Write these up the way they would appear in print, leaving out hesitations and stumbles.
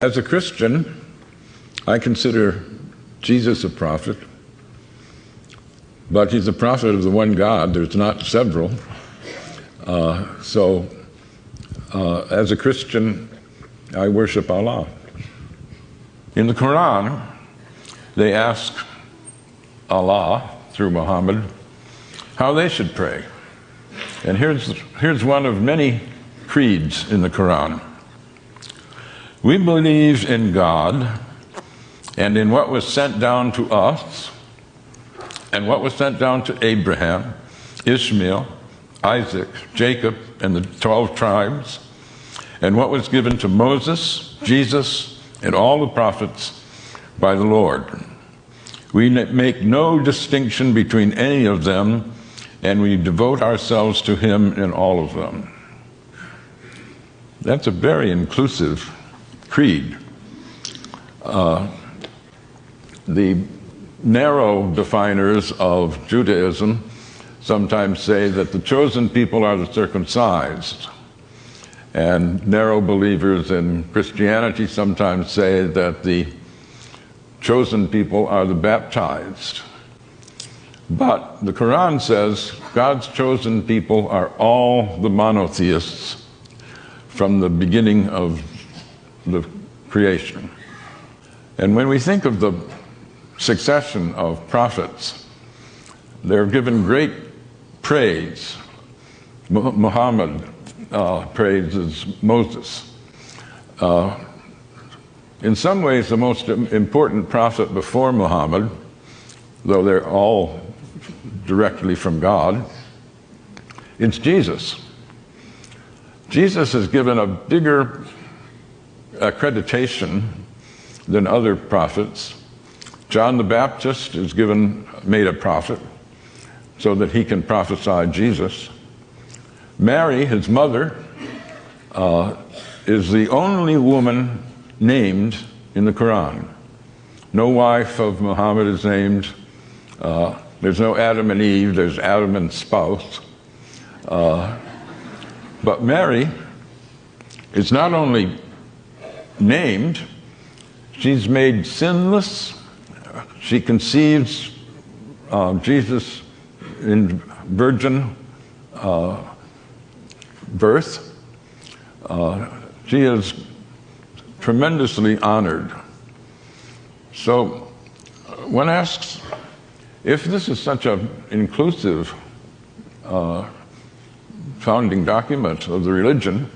As a Christian, I consider Jesus a prophet, but he's a prophet of the one God. There's not several. As a Christian, I worship Allah. In the Quran, they ask Allah, through Muhammad, how they should pray. And here's one of many creeds in the Quran. We believe in God and in what was sent down to us and what was sent down to Abraham, Ishmael, Isaac, Jacob, and the 12 tribes, and what was given to Moses, Jesus, and all the prophets by the Lord. We make no distinction between any of them, and we devote ourselves to him in all of them. That's a very inclusive creed. The narrow definers of Judaism sometimes say that the chosen people are the circumcised, and narrow believers in Christianity sometimes say that the chosen people are the baptized. But the Quran says God's chosen people are all the monotheists from the beginning of the creation. And when we think of the succession of prophets, they're given great praise. Muhammad praises Moses. In some ways, the most important prophet before Muhammad, though they're all directly from God, it's Jesus. Jesus is given a bigger accreditation than other prophets. John the Baptist is made a prophet so that he can prophesy Jesus. Mary, his mother, is the only woman named in the Quran. No wife of Muhammad is named. There's no Adam and Eve, there's Adam and spouse. But Mary is not only named, she's made sinless. She conceives Jesus in virgin birth. She is tremendously honored. So one asks, if this is such an inclusive founding document of the religion,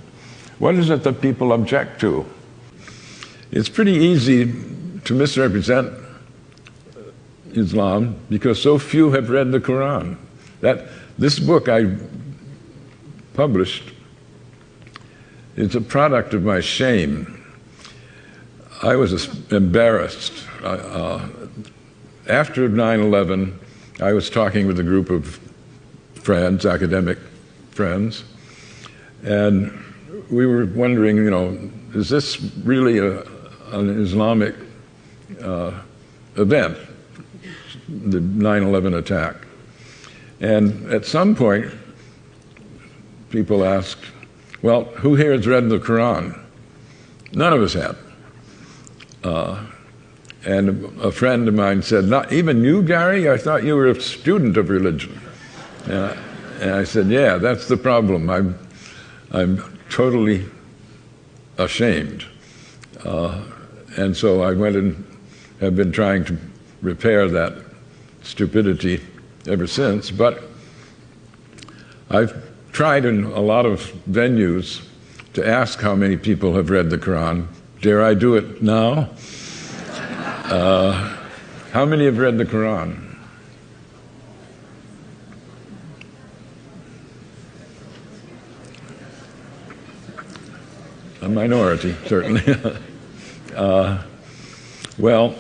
what is it that people object to? It's pretty easy to misrepresent Islam because so few have read the Quran. This book I published is a product of my shame. I was embarrassed. After 9/11, I was talking with a group of friends, academic friends, and we were wondering, is this really an Islamic event, the 9/11 attack? And at some point, people asked, well, who here has read the Quran? None of us had. And a friend of mine said, not even you, Gary? I thought you were a student of religion. And I said, yeah, that's the problem. I'm totally ashamed. And so I went and have been trying to repair that stupidity ever since. But I've tried in a lot of venues to ask how many people have read the Quran. Dare I do it now? How many have read the Quran? A minority, certainly. Well,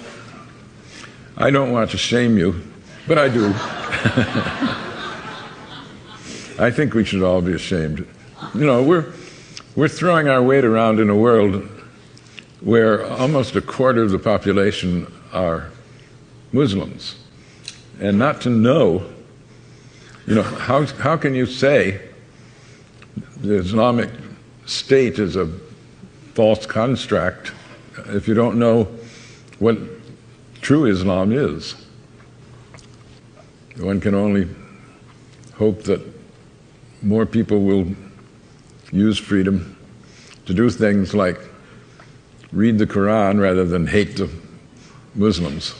I don't want to shame you, but I do. I think we should all be ashamed. We're throwing our weight around in a world where almost a quarter of the population are Muslims. And not to know, how can you say the Islamic State is a false construct if you don't know what true Islam is. One can only hope that more people will use freedom to do things like read the Quran rather than hate the Muslims.